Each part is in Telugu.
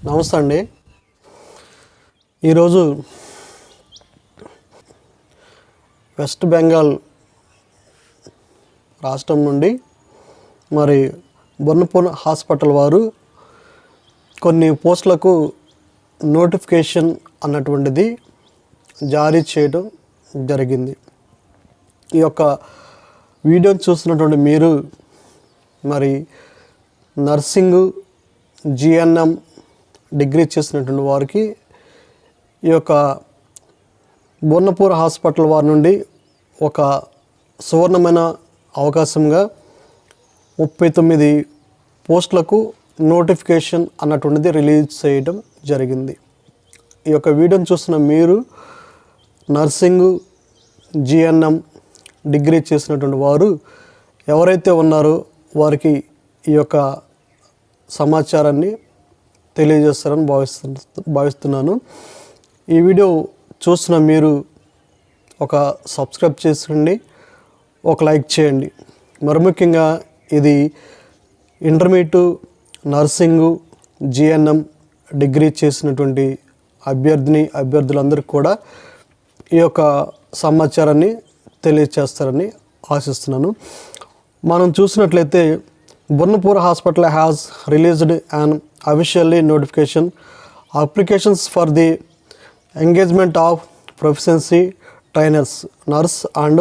నమస్తే అండి. ఈరోజు వెస్ట్ బెంగాల్ రాష్ట్రం నుండి మరి బర్న్పూర్ హాస్పిటల్ వారు కొన్ని పోస్టులకు నోటిఫికేషన్ అన్నటువంటిది జారీ చేయడం జరిగింది. ఈ యొక్క వీడియోని చూస్తున్నటువంటి మీరు మరి నర్సింగ్ జిఎన్ఎం డిగ్రీ చేసినటువంటి వారికి ఈ యొక్క బర్న్పూర్ హాస్పిటల్ వారి నుండి ఒక సువర్ణమైన అవకాశంగా 39 పోస్టులకు నోటిఫికేషన్ అన్నటువంటిది రిలీజ్ చేయడం జరిగింది. ఈ యొక్క వీడియోని చూస్తున్న మీరు నర్సింగ్ జిఎన్ఎం డిగ్రీ చేసినటువంటి వారు ఎవరైతే ఉన్నారో వారికి ఈ యొక్క సమాచారాన్ని తెలియజేస్తారని భావిస్తున్నాను. ఈ వీడియో చూస్తున్న మీరు ఒక సబ్స్క్రైబ్ చేయండి, ఒక లైక్ చేయండి. మరి ముఖ్యంగా ఇది ఇంటర్మీడియట్ నర్సింగ్ జిఎన్ఎం డిగ్రీ చేసినటువంటి అభ్యర్థులందరికీ కూడా ఈ యొక్క సమాచారాన్ని తెలియజేస్తారని ఆశిస్తున్నాను. మనం చూసినట్లయితే Burnpur hospital has released an officially notification applications for the engagement of proficiency trainers, nurse and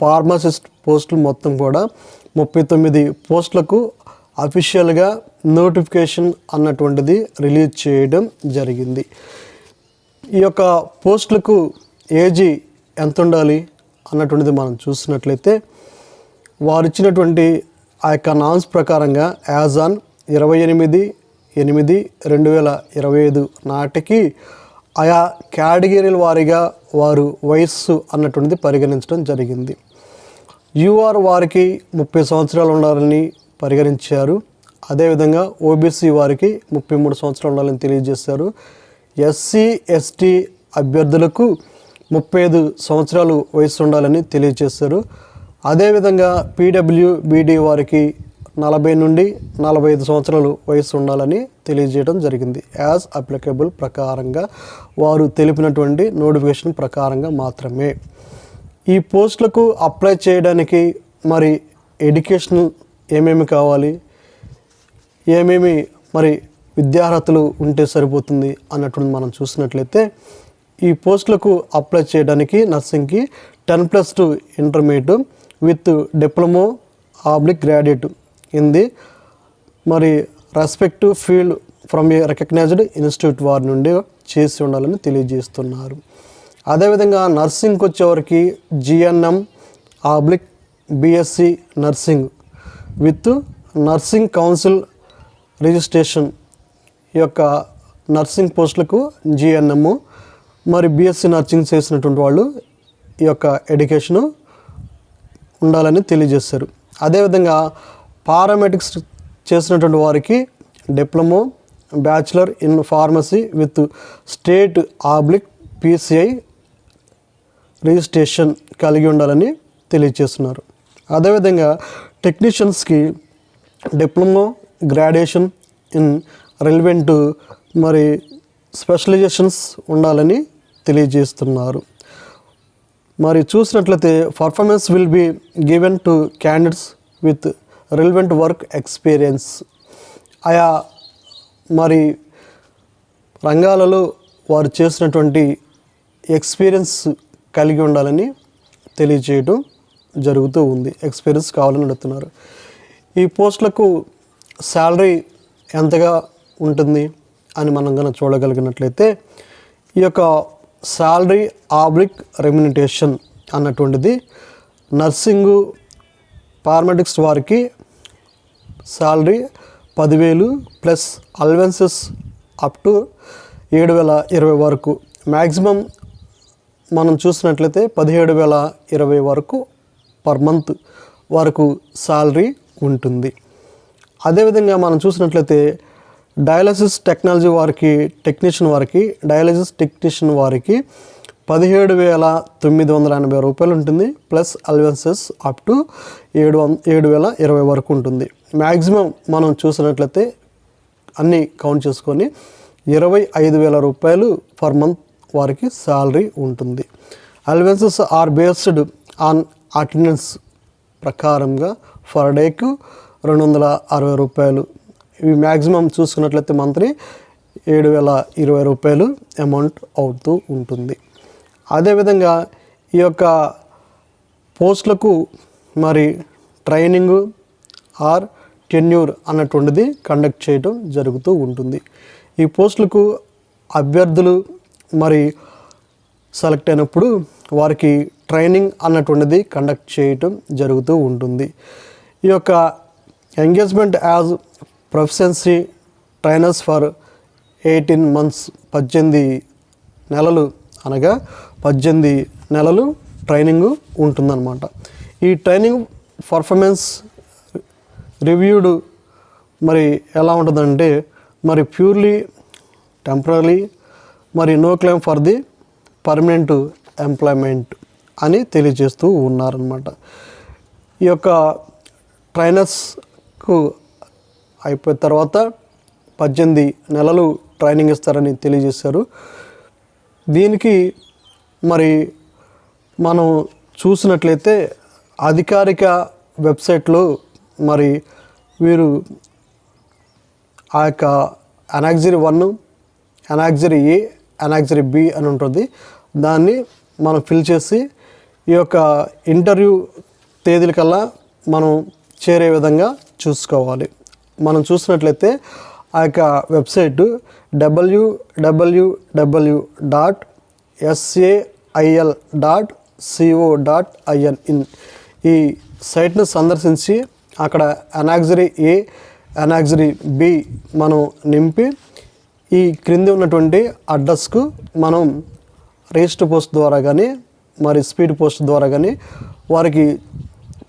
pharmacist పోస్టులు మొత్తం కూడా 39 పోస్టులకు అఫీషియల్గా నోటిఫికేషన్ అన్నటువంటిది రిలీజ్ చేయడం జరిగింది. ఈ యొక్క పోస్టులకు ఏజీ ఎంత ఉండాలి అన్నటువంటిది మనం చూసినట్లయితే వారు ఇచ్చినటువంటి ఆ యొక్క నామ్స్ ప్రకారంగా యాజ్ ఆన్ 28/8/2025 నాటికి ఆయా కేటగిరీల వారీగా వారు వయస్సు అన్నటువంటిది పరిగణించడం జరిగింది. యూఆర్ వారికి 30 సంవత్సరాలు ఉండాలని పరిగణించారు. అదేవిధంగా ఓబీసీ వారికి 33 సంవత్సరాలు ఉండాలని తెలియజేశారు. ఎస్సీ ఎస్టీ అభ్యర్థులకు 35 సంవత్సరాలు వయస్సు ఉండాలని తెలియజేశారు. అదేవిధంగా పీడబ్ల్యూబీడీ వారికి 40 నుండి 45 సంవత్సరాలు వయసు ఉండాలని తెలియజేయడం జరిగింది. యాజ్ అప్లికబుల్ ప్రకారంగా వారు తెలిపినటువంటి నోటిఫికేషన్ ప్రకారంగా మాత్రమే. ఈ పోస్టులకు అప్లై చేయడానికి మరి ఎడ్యుకేషన్ ఏమేమి కావాలి, ఏమేమి మరి విద్యార్హతలు ఉంటే సరిపోతుంది అన్నటువంటి మనం చూసినట్లయితే ఈ పోస్టులకు అప్లై చేయడానికి నర్సింగ్కి 10+2 intermediate with diploma oblique graduate in the మరి respective field from a recognised institute వారి నుండి చేసి ఉండాలని తెలియజేస్తున్నారు. అదేవిధంగా నర్సింగ్కి వచ్చేవరకు GNM oblique BSc nursing with nursing council registration. ఈ యొక్క నర్సింగ్ పోస్టులకు జిఎన్ఎం మరి బిఎస్సి నర్సింగ్ చేసినటువంటి వాళ్ళు ఈ యొక్క ఎడ్యుకేషను ఉండాలని తెలియజేశారు. అదేవిధంగా పారామెడిక్స్ చేసినటువంటి వారికి diploma bachelor in pharmacy with state oblique PCI registration కలిగి ఉండాలని తెలియజేస్తున్నారు. అదేవిధంగా టెక్నీషియన్స్కి డిప్లొమో గ్రాడ్యుయేషన్ ఇన్ రిలవెంట్ మరి స్పెషలైజేషన్స్ ఉండాలని తెలియజేస్తున్నారు. మరి చూసినట్లయితే performance will be given to candidates with relevant work experience. ఆయా మరి రంగాలలో వారు చేసినటువంటి ఎక్స్పీరియన్స్ కలిగి ఉండాలని తెలియజేయడం జరుగుతూ ఉంది. ఎక్స్పీరియన్స్ కావాలని అడుగుతున్నారు. ఈ పోస్టులకు శాలరీ ఎంతగా ఉంటుంది అని మనం కనుక చూడగలిగినట్లయితే ఈ యొక్క శాలరీ ఆబ్లిక్ రెమ్యునరేషన్ అన్నటువంటిది నర్సింగు పారామెడిక్స్ వారికి salary 10,000 plus allowances up to 7,020 వరకు. మ్యాక్సిమం మనం చూసినట్లయితే 17,020 వరకు పర్ మంత్ వరకు శాలరీ ఉంటుంది. అదేవిధంగా మనం చూసినట్లయితే డయాలసిస్ టెక్నాలజీ వారికి డయాలసిస్ టెక్నీషియన్ వారికి 17,980 రూపాయలు ఉంటుంది. ప్లస్ అలవెన్సెస్ అప్ టు 7,020 వరకు ఉంటుంది. మ్యాక్సిమం మనం చూసినట్లయితే అన్నీ కౌంట్ చేసుకొని 25,000 రూపాయలు పర్ మంత్ వారికి శాలరీ ఉంటుంది. Allowances are based on attendance ప్రకారంగా ఫర్ డేకు 260 రూపాయలు. ఇవి మ్యాక్సిమం చూసుకున్నట్లయితే మంత్లీ 7,020 రూపాయలు అమౌంట్ అవుతూ ఉంటుంది. అదేవిధంగా ఈ యొక్క పోస్టులకు మరి ట్రైనింగు ఆర్ టెన్యూర్ అన్నటువంటిది కండక్ట్ చేయడం జరుగుతూ ఉంటుంది. ఈ పోస్టులకు అభ్యర్థులు మరి సెలెక్ట్ అయినప్పుడు వారికి ట్రైనింగ్ అన్నటువంటిది కండక్ట్ చేయటం జరుగుతూ ఉంటుంది. ఈ యొక్క engagement as proficiency trainers for 18 months 18 నెలలు అనగా 18 నెలలు ట్రైనింగ్ ఉంటుందన్నమాట. ఈ ట్రైనింగ్ పర్ఫార్మెన్స్ రివ్యూడ్ మరి ఎలా ఉంటుందంటే మరి ప్యూర్లీ టెంపరరీ మరి no claim for the permanent employment అని తెలియజేస్తూ ఉన్నారన్నమాట. ఈ యొక్క ట్రైనర్స్కు అయిపోయిన తర్వాత 18 నెలలు ట్రైనింగ్ ఇస్తారని తెలియజేశారు. దీనికి మరి మనం చూసినట్లయితే అధికారిక వెబ్సైట్లో మరి వీరు ఆ యొక్క అనాక్జరీ 1, అనాక్జరీ ఏ, అనాక్జరీ బి అని ఉంటుంది. దాన్ని మనం ఫిల్ చేసి ఈ యొక్క ఇంటర్వ్యూ తేదీలకల్లా మనం చేరే విధంగా చూసుకోవాలి. మనం చూసినట్లయితే ఆ యొక్క వెబ్సైట్ www.sail.co.in ఈ సైట్ను సందర్శించి అక్కడ అనాక్జరీ ఏ, అనాక్జరీ బి మనం నింపి ఈ క్రింది ఉన్నటువంటి అడ్రస్కు మనం రిజిస్టర్ పోస్ట్ ద్వారా కానీ మరి స్పీడ్ పోస్ట్ ద్వారా కానీ వారికి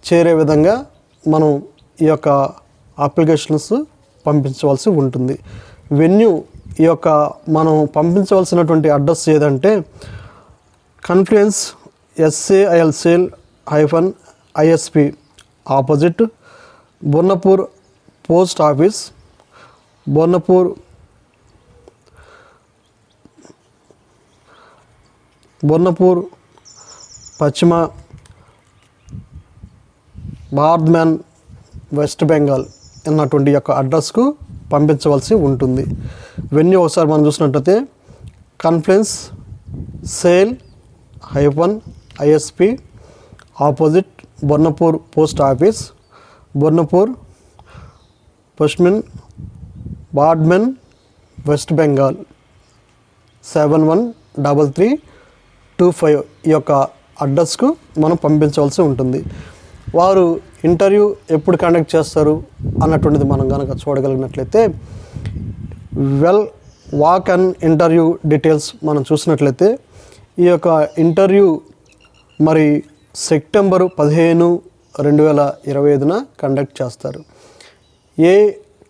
చేరే విధంగా మనం ఈ యొక్క అప్లికేషన్స్ పంపించవలసి ఉంటుంది. వెన్యూ ఈ యొక్క మనం పంపించవలసినటువంటి అడ్రస్ ఏదంటే confluence SAIL SAIL -ISP opposite Bonnapur post office, Bonnapur Paschim Bardhaman west Bengal అన్నటువంటి యొక్క అడ్రస్కు పంపించవలసి ఉంటుంది. వెన్యూ ఒకసారి మనం చూసినట్టయితే confluence SAIL -ISP opposite Bonnapur post office, Bonnapur Paschim Bardhaman west Bengal 713325 ఈ యొక్క అడ్రస్కు మనం పంపించవలసి ఉంటుంది. వారు ఇంటర్వ్యూ ఎప్పుడు కండక్ట్ చేస్తారు అన్నటువంటిది మనం కనుక చూడగలిగినట్లయితే వాక్ అండ్ ఇంటర్వ్యూ డీటెయిల్స్ మనం చూసినట్లయితే ఈ యొక్క ఇంటర్వ్యూ మరి సెప్టెంబరు 15, 2025 కండక్ట్ చేస్తారు. ఏ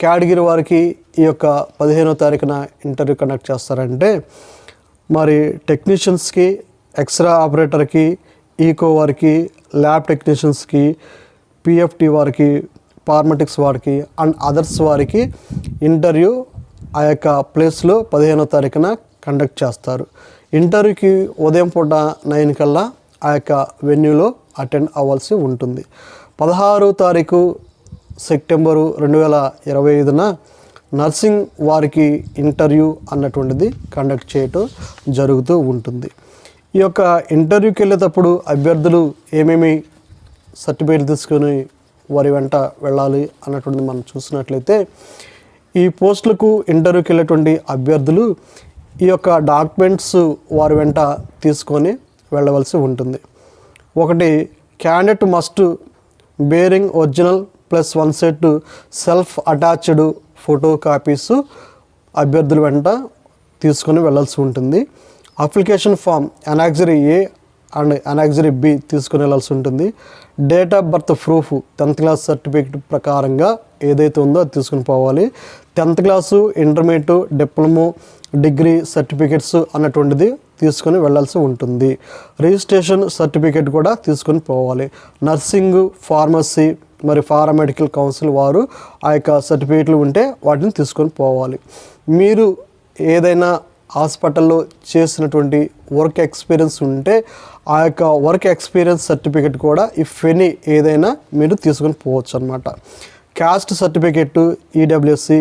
కేటగిరీ వారికి ఈ యొక్క 15వ తారీఖున ఇంటర్వ్యూ కండక్ట్ చేస్తారంటే మరి టెక్నీషియన్స్కి, ఎక్స్రే ఆపరేటర్కి, ఈకో వారికి, ల్యాబ్ టెక్నీషియన్స్కి, PFT వారికి, ఫార్మటిక్స్ వారికి అండ్ అదర్స్ వారికి ఇంటర్వ్యూ ఆ యొక్క ప్లేస్లో 15వ తారీఖున కండక్ట్ చేస్తారు. ఇంటర్వ్యూకి ఉదయం పూట 9 కల్లా ఆ యొక్క వెన్యూలో అటెండ్ అవ్వాల్సి ఉంటుంది. 16వ తారీఖు సెప్టెంబరు 2025 నర్సింగ్ వారికి ఇంటర్వ్యూ అన్నటువంటిది కండక్ట్ చేయటం జరుగుతూ ఉంటుంది. ఈ యొక్క ఇంటర్వ్యూకి వెళ్ళేటప్పుడు అభ్యర్థులు ఏమేమి సర్టిఫికేట్ తీసుకొని వారి వెంట వెళ్ళాలి అన్నటువంటిది మనం చూసినట్లయితే ఈ పోస్టులకు ఇంటర్వ్యూకి వెళ్ళేటువంటి అభ్యర్థులు ఈ యొక్క డాక్యుమెంట్స్ వారి వెంట తీసుకొని వెళ్ళవలసి ఉంటుంది. ఒకటి, candidate must bearing original +1 set self attached photo copies అభ్యర్థుల వెంట తీసుకొని వెళ్ళాల్సి ఉంటుంది. Application form annexure A and annexure B తీసుకుని వెళ్ళాల్సి ఉంటుంది. Date of birth proof 10th class certificate ప్రకారంగా ఏదైతే ఉందో అది తీసుకుని పోవాలి. 10th class, intermediate, diploma, degree certificates అన్నటువంటిది తీసుకొని వెళ్ళాల్సి ఉంటుంది. రిజిస్ట్రేషన్ సర్టిఫికేట్ కూడా తీసుకొని పోవాలి. నర్సింగ్, ఫార్మసీ మరి పారామెడికల్ కౌన్సిల్ వారు ఆ యొక్క సర్టిఫికేట్లు ఉంటే వాటిని తీసుకొని పోవాలి. మీరు ఏదైనా హాస్పిటల్లో చేసినటువంటి వర్క్ ఎక్స్పీరియన్స్ ఉంటే ఆ యొక్క వర్క్ ఎక్స్పీరియన్స్ సర్టిఫికెట్ కూడా ఇఫ్ ఎనీ ఏదైనా మీరు తీసుకొని పోవచ్చు అనమాట. క్యాస్ట్ సర్టిఫికెట్, ఈడబ్ల్యూఎస్సి,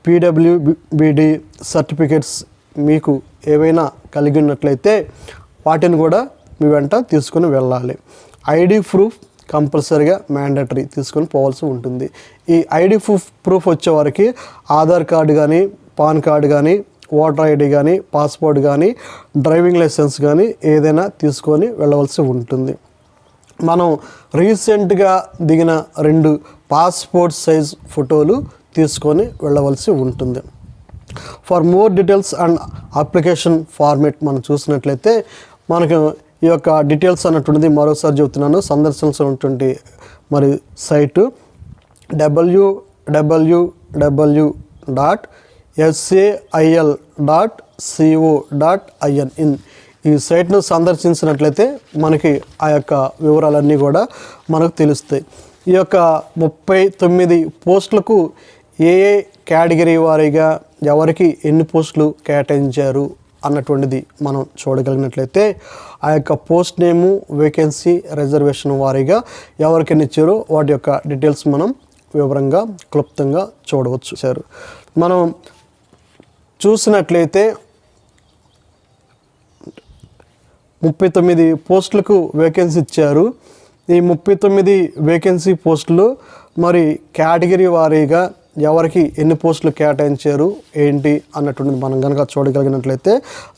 పీడబ్ల్యూబీడి సర్టిఫికెట్స్ మీకు ఏవైనా కలిగి ఉన్నట్లయితే వాటిని కూడా మీ వెంట తీసుకొని వెళ్ళాలి. ఐడి ప్రూఫ్ కంపల్సరీగా మ్యాండటరీ తీసుకొని పోవాల్సి ఉంటుంది. ఈ ఐడి ప్రూఫ్ వచ్చేవారికి ఆధార్ కార్డు కానీ, పాన్ కార్డు కానీ, ఓటర్ ఐడి కానీ, పాస్పోర్ట్ కానీ, డ్రైవింగ్ లైసెన్స్ కానీ ఏదైనా తీసుకొని వెళ్ళవలసి ఉంటుంది. మనం రీసెంట్గా దిగిన 2 పాస్పోర్ట్ సైజ్ ఫోటోలు తీసుకొని వెళ్ళవలసి ఉంటుంది. For more details and application format మనం చూసినట్లయితే మనకు ఈ యొక్క డీటెయిల్స్ అన్నటువంటిది మరోసారి చెబుతున్నాను. సందర్శించినటువంటి మరి సైటు www.sail.co.in. ఈ సైట్ను సందర్శించినట్లయితే మనకి ఆ యొక్క వివరాలన్నీ కూడా మనకు తెలుస్తాయి. ఈ యొక్క 39 పోస్టులకు ఏ కేటగిరీ వారీగా ఎవరికి ఎన్ని పోస్టులు కేటాయించారు అన్నటువంటిది మనం చూడగలిగినట్లయితే ఆ యొక్క పోస్ట్ నేము, వేకెన్సీ, రిజర్వేషన్ వారీగా ఎవరికైనా ఇచ్చారో వాటి యొక్క డీటెయిల్స్ మనం వివరంగా క్లుప్తంగా చూడవచ్చు. మనం చూసినట్లయితే 39 పోస్టులకు వేకెన్సీ ఇచ్చారు. ఈ 39 వేకెన్సీ పోస్టులు మరి కేటగిరీ వారీగా ఎవరికి ఎన్ని పోస్టులు కేటాయించారు ఏంటి అన్నటువంటిది మనం కనుక చూడగలిగినట్లయితే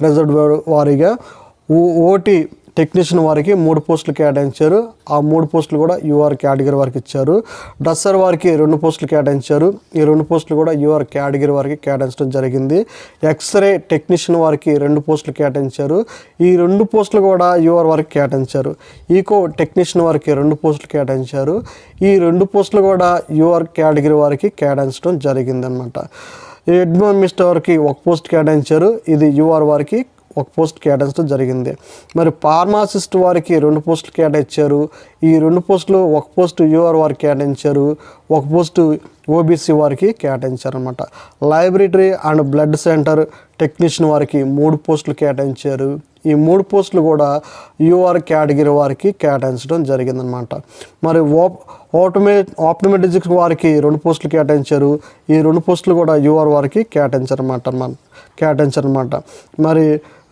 రిజర్వ్ వారీగా ఓటీ టెక్నీషియన్ వారికి 3 పోస్టులు కేటాయించారు. ఆ 3 పోస్టులు కూడా యూఆర్ కేటగిరీ వారికి ఇచ్చారు. డ్రెస్సర్ వారికి 2 పోస్టులు కేటాయించారు. ఈ 2 పోస్టులు కూడా యూఆర్ కేటగిరీ వారికి కేటాయించడం జరిగింది. ఎక్స్రే టెక్నీషియన్ వారికి 2 పోస్టులు కేటాయించారు. ఈ 2 పోస్టులు కూడా యూఆర్ వారికి కేటాయించారు. ఈకో టెక్నీషియన్ వారికి 2 పోస్టులు కేటాయించారు. ఈ 2 పోస్టులు కూడా యూఆర్ కేటగిరీ వారికి కేటాయించడం జరిగిందనమాట. అడ్మినిస్ట్రేటర్ వారికి 1 పోస్ట్ కేటాయించారు. ఇది యూఆర్ వారికి 1 పోస్ట్ కేటాయించడం జరిగింది. మరి ఫార్మాసిస్ట్ వారికి 2 పోస్టులు కేటాయించారు. ఈ 2 పోస్టులు 1 పోస్టు యూఆర్ వారికి కేటాయించారు, 1 పోస్టు ఓబీసీ వారికి కేటాయించారు అనమాట. Library and blood centre technician వారికి 3 పోస్టులు కేటాయించారు. ఈ 3 పోస్టులు కూడా యూఆర్ కేటగిరీ వారికి కేటాయించడం జరిగిందనమాట. మరి ఆప్టోమెట్రిక్స్ వారికి 2 పోస్టులు కేటాయించారు. ఈ 2 పోస్టులు కూడా యూఆర్ వారికి కేటాయించారనమాట. మరి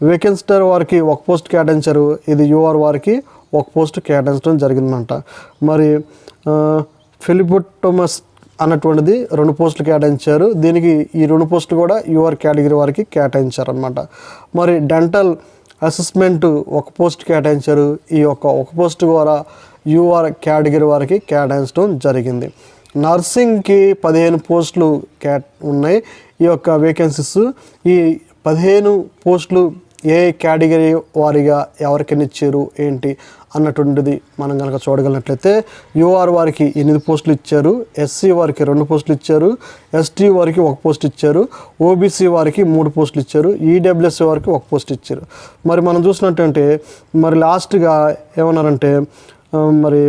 వేకెన్స్టర్ వారికి 1 పోస్ట్ కేటాయించారు. ఇది యూఆర్ వారికి 1 పోస్ట్ కేటాయించడం జరిగిందన్నమాట. మరి ఫిలిపోటోమస్ అన్నటువంటిది 2 పోస్టులు కేటాయించారు. దీనికి ఈ 2 పోస్టులు కూడా యూఆర్ కేటగిరీ వారికి కేటాయించారనమాట. మరి డెంటల్ అసెస్మెంట్ 1 పోస్ట్ కేటాయించారు. ఈ 1 పోస్ట్ కూడా యూఆర్ కేటగిరీ వారికి కేటాయించడం జరిగింది. నర్సింగ్కి 15 పోస్టులు ఉన్నాయి. ఈ యొక్క వేకెన్సీస్ ఈ 15 పోస్టులు ఏ కేటగిరీ వారీగా ఎవరికైనా ఇచ్చారు ఏంటి అన్నటువంటిది మనం కనుక చూడగలిగినట్లయితే యూఆర్ వారికి 8 పోస్టులు ఇచ్చారు, ఎస్సీ వారికి 2 పోస్టులు ఇచ్చారు, ఎస్టీ వారికి 1 పోస్ట్ ఇచ్చారు, ఓబీసీ వారికి 3 పోస్టులు ఇచ్చారు, ఈడబ్ల్యూఎస్సీ వారికి 1 పోస్ట్ ఇచ్చారు. మరి మనం చూసినట్టంటే మరి లాస్ట్గా ఏమన్నారంటే మరి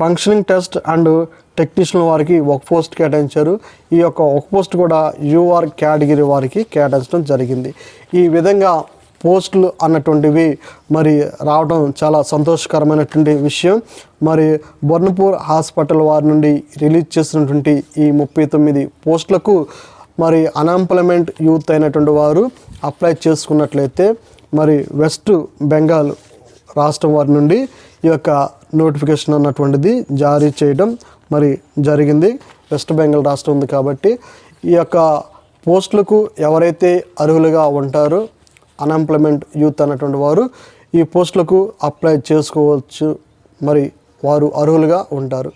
ఫంక్షనింగ్ టెస్ట్ అండ్ టెక్నీషియన్ వారికి 1 పోస్ట్ కేటాయించారు. ఈ యొక్క 1 పోస్ట్ కూడా యూఆర్ కేటగిరీ వారికి కేటాయించడం జరిగింది. ఈ విధంగా పోస్టులు అన్నటువంటివి మరి రావడం చాలా సంతోషకరమైనటువంటి విషయం. మరి బర్న్పూర్ హాస్పిటల్ వారి నుండి రిలీజ్ చేసినటువంటి ఈ 39 పోస్టులకు మరి అన్ఎంప్లాయ్మెంట్ యూత్ అయినటువంటి వారు అప్లై చేసుకున్నట్లయితే మరి వెస్ట్ బెంగాల్ రాష్ట్రం వారి నుండి ఈ యొక్క నోటిఫికేషన్ అన్నటువంటిది జారీ చేయడం మరి జరిగింది. వెస్ట్ బెంగాల్ రాష్ట్రం ఉంది కాబట్టి ఈ యొక్క పోస్టులకు ఎవరైతే అర్హులుగా ఉంటారో అన్ఎంప్లాయ్మెంట్ యూత్ అన్నటువంటి వారు ఈ పోస్టులకు అప్లై చేసుకోవచ్చు. మరి వారు అర్హులుగా ఉంటారు.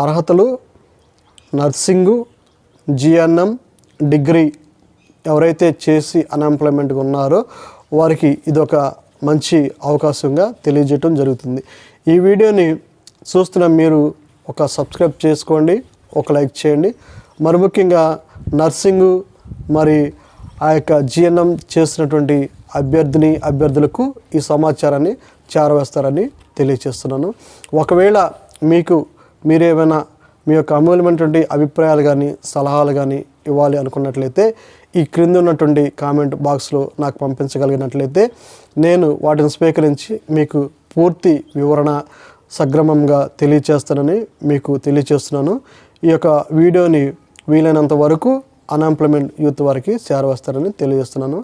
అర్హతలు నర్సింగు, జిఎన్ఎం, డిగ్రీ ఎవరైతే చేసి అన్ఎంప్లాయ్మెంట్గా ఉన్నారో వారికి ఇదొక మంచి అవకాశంగా తెలియజేయటం జరుగుతుంది. ఈ వీడియోని చూస్తున్న మీరు ఒక సబ్స్క్రైబ్ చేసుకోండి, ఒక లైక్ చేయండి. మరి ముఖ్యంగా నర్సింగు మరి ఆ యొక్క జిఎన్ఎం చేసినటువంటి అభ్యర్థులకు ఈ సమాచారాన్ని చేరవేస్తారని తెలియజేస్తున్నాను. ఒకవేళ మీరేమైనా మీ యొక్క అమూల్యమైనటువంటి అభిప్రాయాలు కానీ సలహాలు కానీ ఇవ్వాలి అనుకున్నట్లయితే ఈ క్రింద ఉన్నటువంటి కామెంట్ బాక్స్లో నాకు పంపించగలిగినట్లయితే నేను వాటిని స్వీకరించి మీకు పూర్తి వివరణ సక్రమంగా తెలియచేస్తానని మీకు తెలియచేస్తున్నాను. ఈ యొక్క వీడియోని వీలైనంత వరకు అన్ఎంప్లాయ్మెంట్ యూత్ వారికి చేరవేస్తారని తెలియజేస్తున్నాను.